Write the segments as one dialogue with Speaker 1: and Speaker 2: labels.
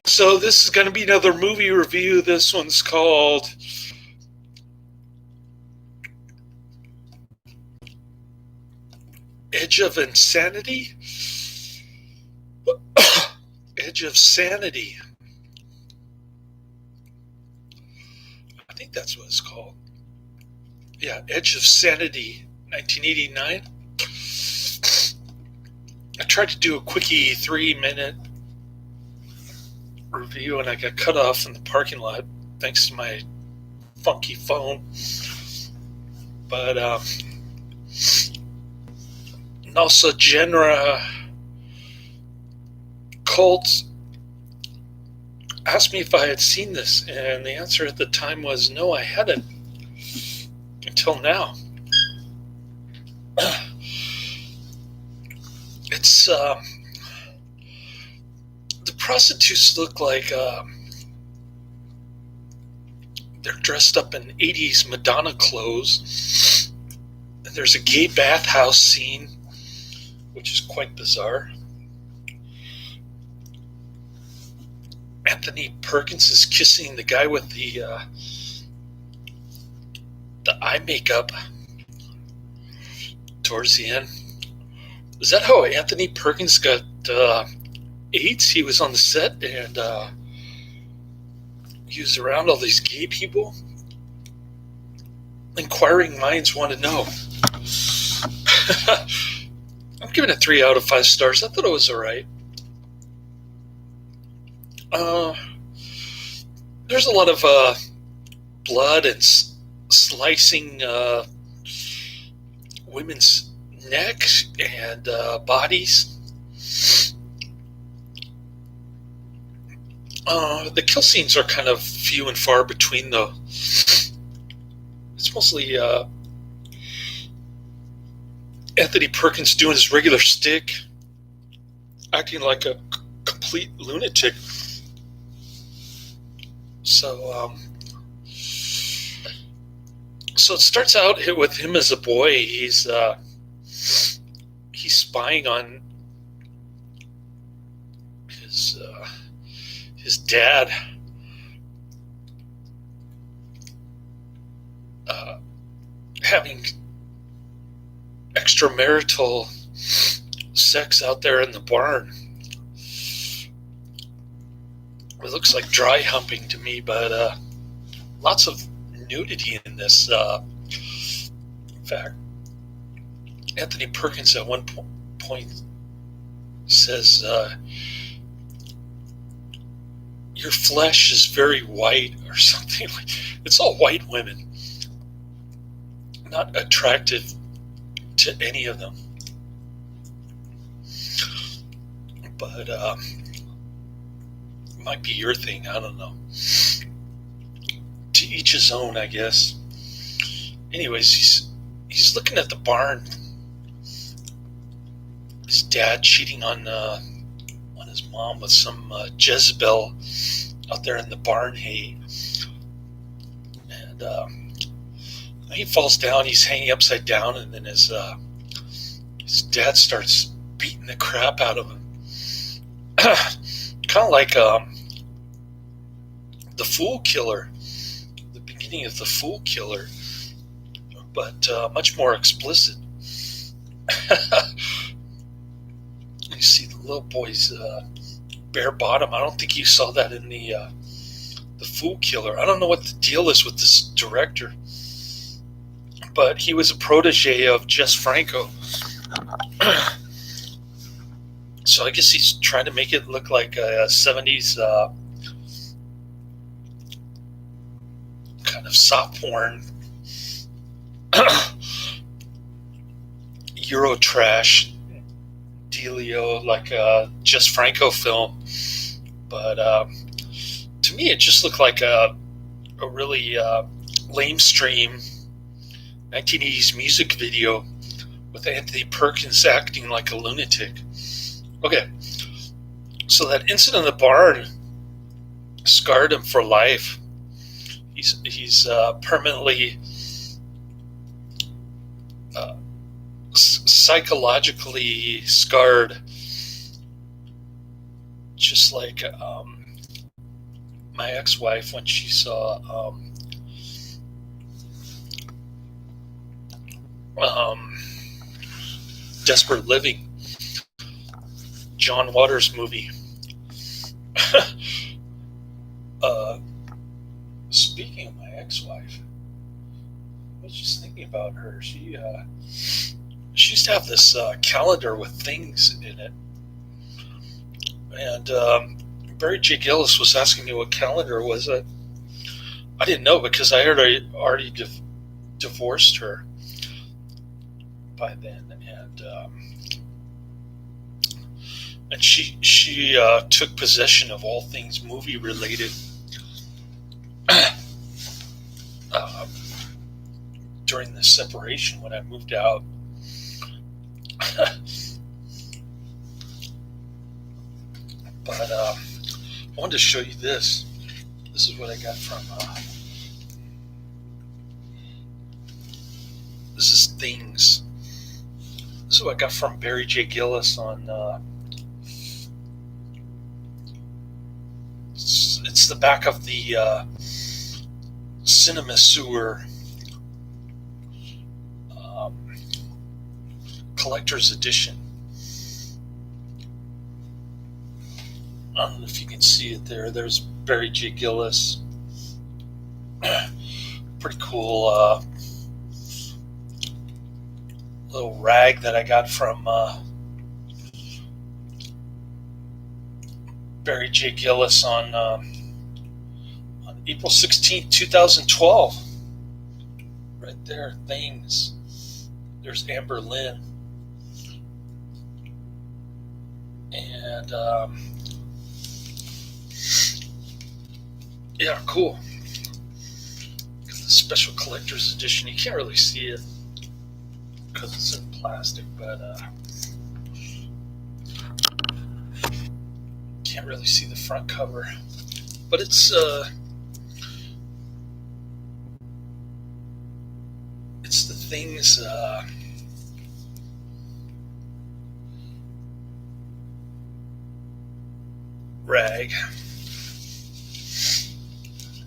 Speaker 1: So this is going to be another movie review. This one's called Edge of Insanity. Edge of Sanity. I think that's what it's called. Yeah, Edge of Sanity, 1989. I tried to do a quickie 3-minute review and I got cut off in the parking lot thanks to my funky phone. But and also genre cults asked me if I had seen this, and the answer at the time was no, I hadn't until now. It's the prostitutes look like they're dressed up in 80s Madonna clothes. And there's a gay bathhouse scene, which is quite bizarre. Anthony Perkins is kissing the guy with the eye makeup towards the end. Is that how Anthony Perkins got AIDS? He was on the set and he was around all these gay people. Inquiring minds want to know. I'm giving it 3 out of 5 stars. I thought it was alright. There's a lot of blood and slicing women's necks and bodies. The kill scenes are kind of few and far between, though. It's mostly Anthony Perkins doing his regular shtick, acting like a complete lunatic. So it starts out with him as a boy. He's spying on his dad. Having extramarital sex out there in the barn. It looks like dry humping to me, but lots of nudity in this. In fact, Anthony Perkins at one point says, your flesh is very white or something. It's all white women. Not attractive to any of them. But it might be your thing, I don't know. To each his own, I guess. Anyways, he's looking at the barn. His dad cheating on his mom with some Jezebel out there in the barn hay. And he falls down, he's hanging upside down, and then his dad starts beating the crap out of him. Kind of like the Fool Killer, the beginning of the Fool Killer, but much more explicit. You see the little boy's bare bottom. I don't think you saw that in the Fool Killer. I don't know what the deal is with this director, but he was a protege of Jess Franco. So I guess he's trying to make it look like a 70s kind of soft porn Euro trash dealio, like a Jess Franco film. But to me, it just looked like a really lamestream 1980s music video with Anthony Perkins acting like a lunatic. Okay, so that incident in the barn scarred him for life. He's permanently psychologically scarred, just like my ex-wife when she saw um, Desperate Living, John Waters movie. uh, Speaking of my ex-wife, I was just thinking about her. She used to have this calendar with things in it, and Barry J. Gillis was asking me what calendar was. I didn't know because I had already divorced her by then, and she took possession of all things movie related uh, during the separation when I moved out. But I wanted to show you this. This is what I got from. This is things. This is what I got from Barry J. Gillis on. It's the back of the Cinema Sewer collector's edition. I don't know if you can see it there. There's Barry J. Gillis. Pretty cool little rag that I got from Barry J. Gillis on April 16th, 2012. Right there, things. There's Amber Lynn. And yeah, cool. The special collector's edition. You can't really see it because it's in plastic, but can't really see the front cover. But it's the things rag.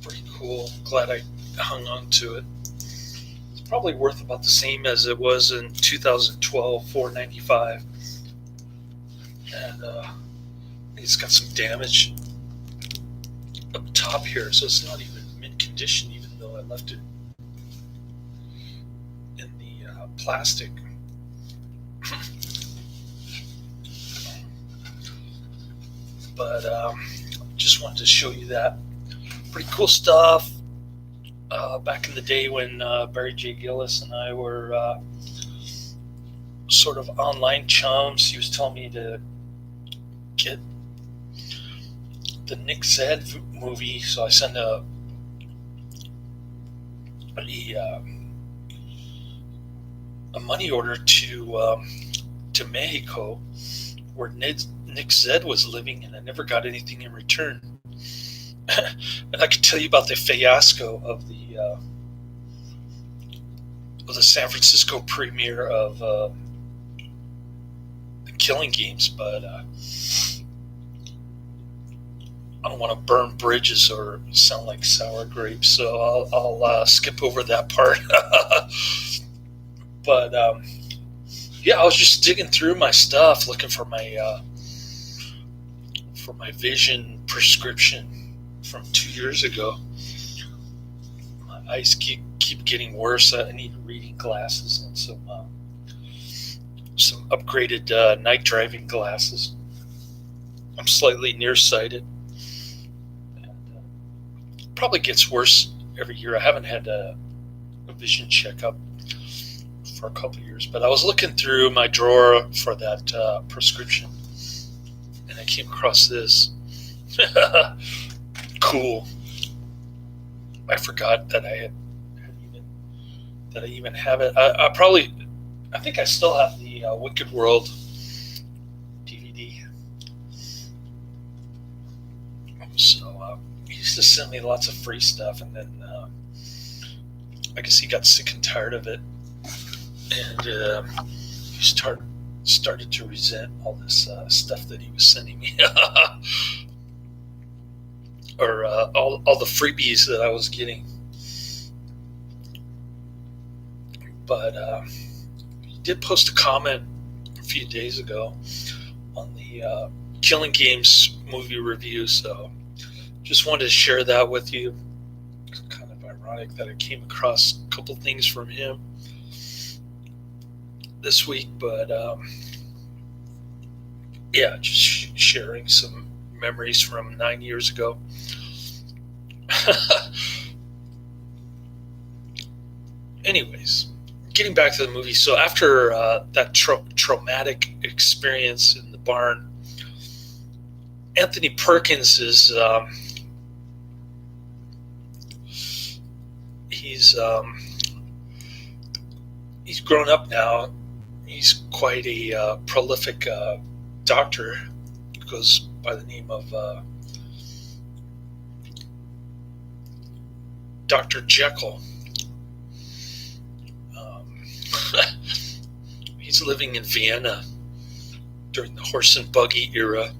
Speaker 1: Pretty cool. Glad I hung on to it. It's probably worth about the same as it was in 2012, $4.95. And it's got some damage up top here, so it's not even mint condition, even though I left it in the plastic. But just wanted to show you that. Pretty cool stuff. Back in the day when Barry J. Gillis and I were sort of online chums, he was telling me to get the Nick Zed movie, so I sent a money order to Mexico, where Nick Zed was living, and I never got anything in return. And I could tell you about the fiasco of the San Francisco premiere of the Killing Games, but I don't want to burn bridges or sound like sour grapes, so I'll skip over that part. But yeah, I was just digging through my stuff, looking for my vision prescription from 2 years ago. My eyes keep getting worse. I need reading glasses and some upgraded night driving glasses. I'm slightly nearsighted. Probably gets worse every year. I haven't had a vision checkup for a couple of years, but I was looking through my drawer for that prescription, and I came across this. Cool. I forgot that I even have it. I think I still have the Wicked World DVD. So he used to send me lots of free stuff, and then I guess he got sick and tired of it, and he started to resent all this stuff that he was sending me. or all the freebies that I was getting. But he did post a comment a few days ago on the Killing Games movie review, so just wanted to share that with you. It's kind of ironic that I came across a couple things from him this week, but yeah, just sharing some memories from 9 years ago. Anyways, getting back to the movie. So after that traumatic experience in the barn, Anthony Perkins is he's grown up now. He's quite a prolific doctor. He goes by the name of Dr. Jekyll. He's living in Vienna during the horse and buggy era.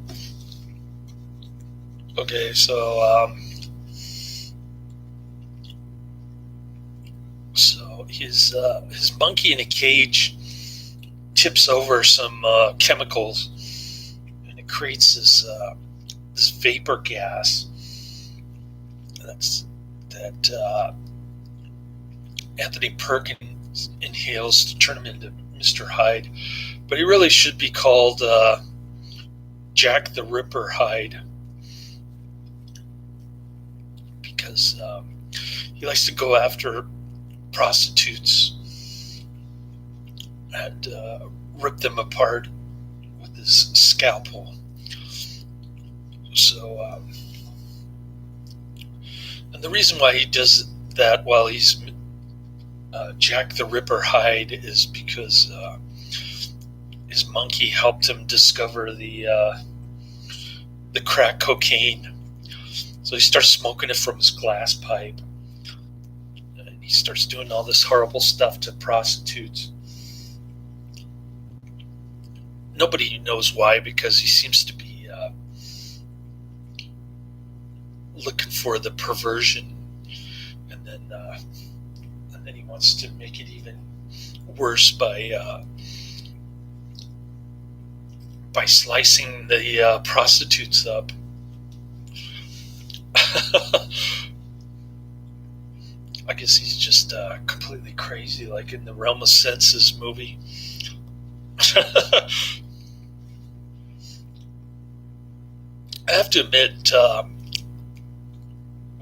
Speaker 1: Okay, so his monkey in a cage tips over some chemicals, and it creates this vapor gas that Anthony Perkins inhales to turn him into Mr. Hyde, but he really should be called Jack the Ripper Hyde, because he likes to go after prostitutes and rip them apart with his scalpel. So, and the reason why he does that while he's Jack the Ripper Hyde is because his monkey helped him discover the crack cocaine. So he starts smoking it from his glass pipe. And he starts doing all this horrible stuff to prostitutes. Nobody knows why, because he seems to be looking for the perversion, and then he wants to make it even worse by slicing the prostitutes up. I guess he's just completely crazy, like in the Realm of Senses movie. I have to admit,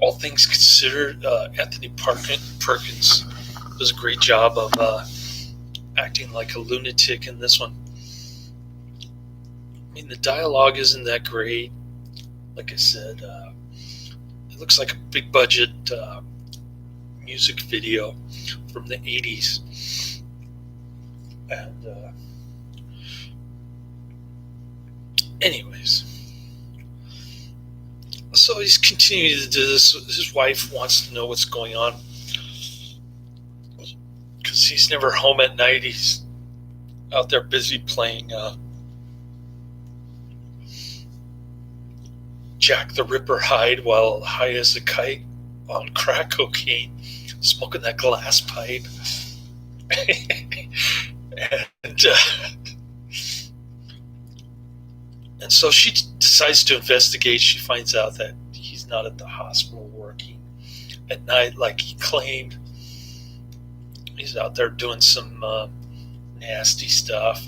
Speaker 1: all things considered, Anthony Perkins does a great job of acting like a lunatic in this one. I mean, the dialogue isn't that great. Like I said, it looks like a big budget music video from the 80s. And anyways, so he's continuing to do this. His wife wants to know what's going on, because he's never home at night. He's out there busy playing Jack the Ripper Hyde while high as a kite on crack cocaine, smoking that glass pipe. And so she decides to investigate. She finds out that he's not at the hospital working at night like he claimed. He's out there doing some nasty stuff.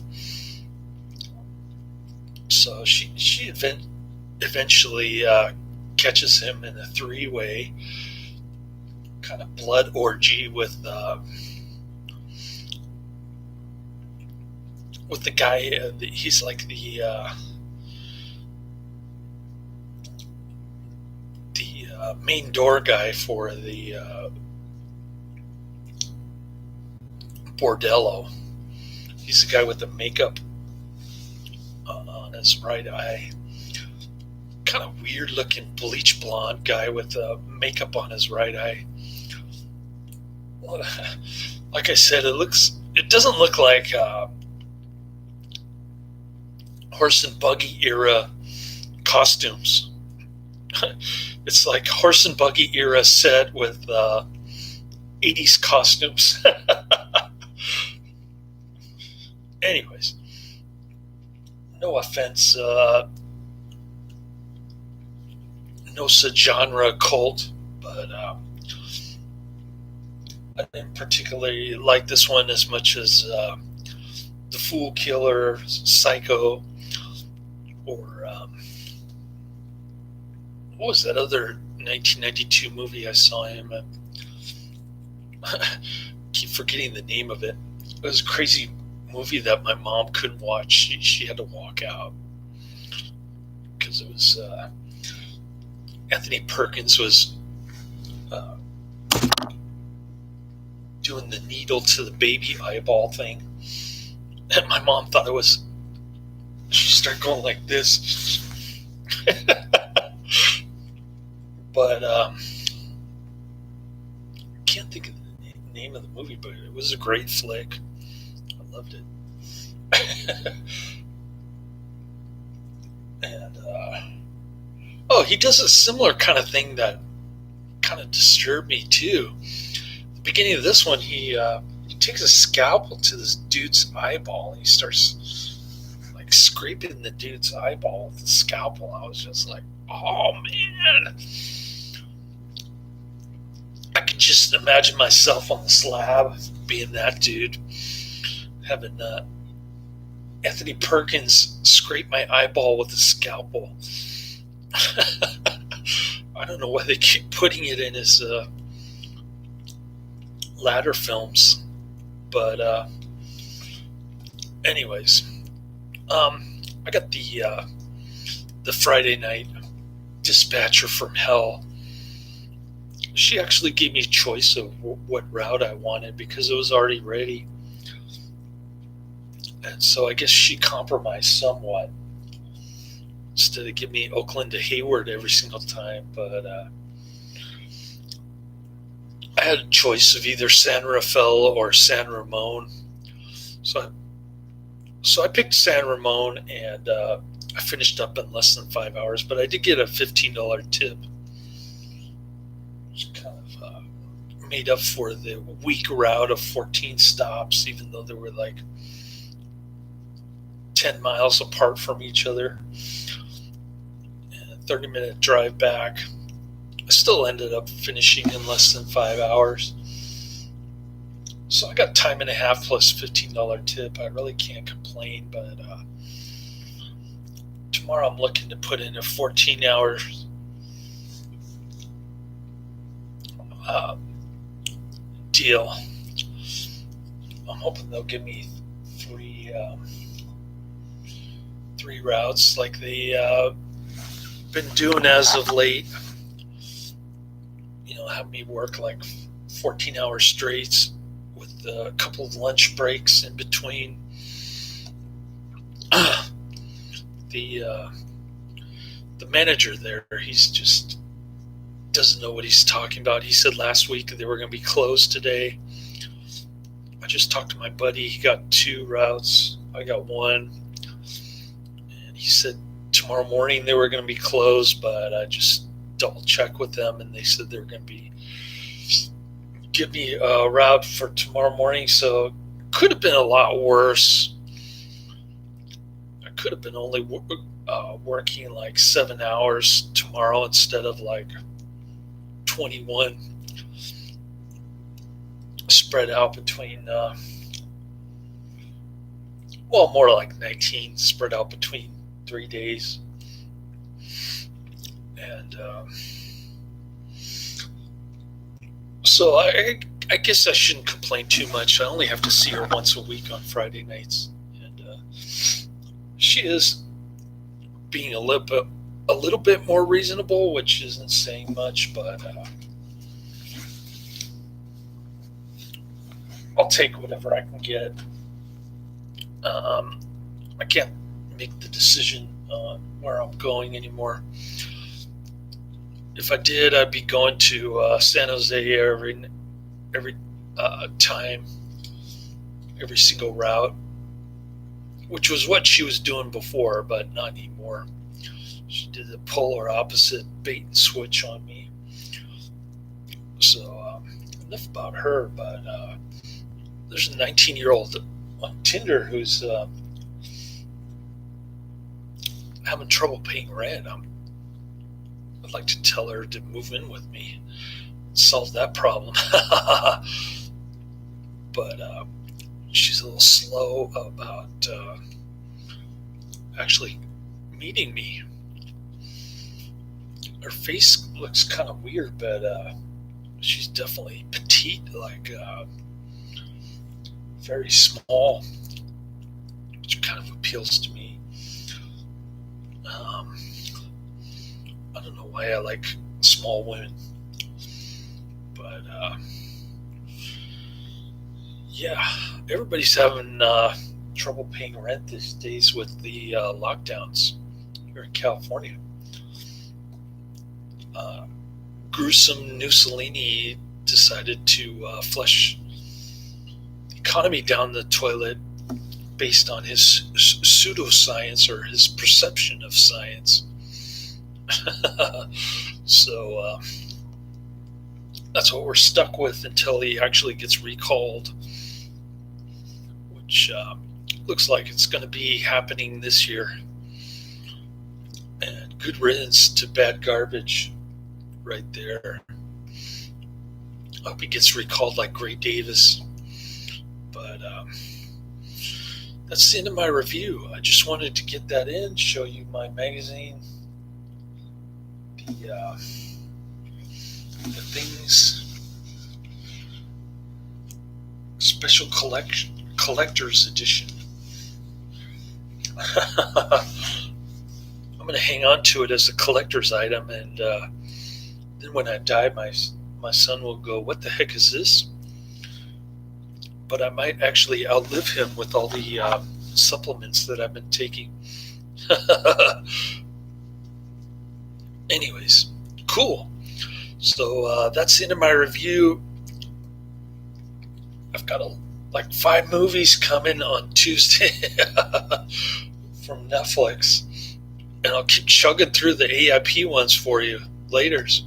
Speaker 1: So she eventually catches him in a three-way kind of blood orgy with the guy. He's like the main door guy for the bordello. He's the guy with the makeup on his right eye. Kind of weird looking bleach blonde guy with makeup on his right eye. Like I said, it doesn't look like horse and buggy era costumes. It's like horse and buggy era set with 80s costumes. Anyways, no offense, no genre cult, but I didn't particularly like this one as much as The Fool Killer, Psycho, or what was that other 1992 movie I saw him in? Keep forgetting the name of it. It was a crazy movie that my mom couldn't watch. She had to walk out because it was Anthony Perkins was uh, doing the needle to the baby eyeball thing, and my mom thought it was. She started going like this, but can't think of the name of the movie. But it was a great flick. I loved it. And oh, he does a similar kind of thing that kind of disturbed me too. At the beginning of this one, he takes a scalpel to this dude's eyeball and he starts like scraping the dude's eyeball with the scalpel. I was just like, oh man. I could just imagine myself on the slab being that dude, having Anthony Perkins scrape my eyeball with a scalpel. I don't know why they keep putting it in his latter films, but anyways, I got the Friday night dispatcher from hell. She actually gave me a choice of what route I wanted because it was already ready. And so I guess she compromised somewhat instead of giving me Oakland to Hayward every single time. But I had a choice of either San Rafael or San Ramon. So I picked San Ramon, and I finished up in less than 5 hours. But I did get a $15 tip, which kind of made up for the weak route of 14 stops, even though there were like 10 miles apart from each other and a 30-minute drive back. I still ended up finishing in less than 5 hours. So I got time and a half plus $15 tip. I really can't complain, but tomorrow I'm looking to put in a 14-hour deal. I'm hoping they'll give me three routes like they been doing as of late. You know, have me work like 14 hours straight with a couple of lunch breaks in between. The manager there, he's just doesn't know what he's talking about. He said last week they were going to be closed today. I just talked to my buddy. He got 2 routes. I got 1. And he said tomorrow morning they were going to be closed, but I just double checked with them and they said they were going to be give me a route for tomorrow morning. So it could have been a lot worse. I could have been only working like 7 hours tomorrow instead of like 21 spread out between more like 19 spread out between 3 days. And so I guess I shouldn't complain too much. I only have to see her once a week on Friday nights, and she is being a little bit more reasonable, which isn't saying much, but I'll take whatever I can get. I can't make the decision on where I'm going anymore. If I did, I'd be going to San Jose every time, every single route, which was what she was doing before, but not anymore. She did the polar opposite bait and switch on me. So enough about her. But there's a 19-year-old on Tinder who's having trouble paying rent. I'd like to tell her to move in with me, solve that problem. But she's a little slow about actually meeting me. Her face looks kind of weird, but she's definitely petite, like very small, which kind of appeals to me. I don't know why I like small women, but yeah, everybody's having trouble paying rent these days with the lockdowns here in California. Gruesome Mussolini decided to flush the economy down the toilet based on his pseudoscience, or his perception of science. So that's what we're stuck with until he actually gets recalled, which looks like it's going to be happening this year. And good riddance to bad garbage right there. I hope he gets recalled like Gray Davis. But that's the end of my review. I just wanted to get that in, show you my magazine, the things, special collector's edition. I'm going to hang on to it as a collector's item, and then when I die, my son will go, "What the heck is this?" But I might actually outlive him with all the supplements that I've been taking. Anyways, cool. So that's the end of my review. I've got like 5 movies coming on Tuesday from Netflix, and I'll keep chugging through the AIP ones for you. Laters.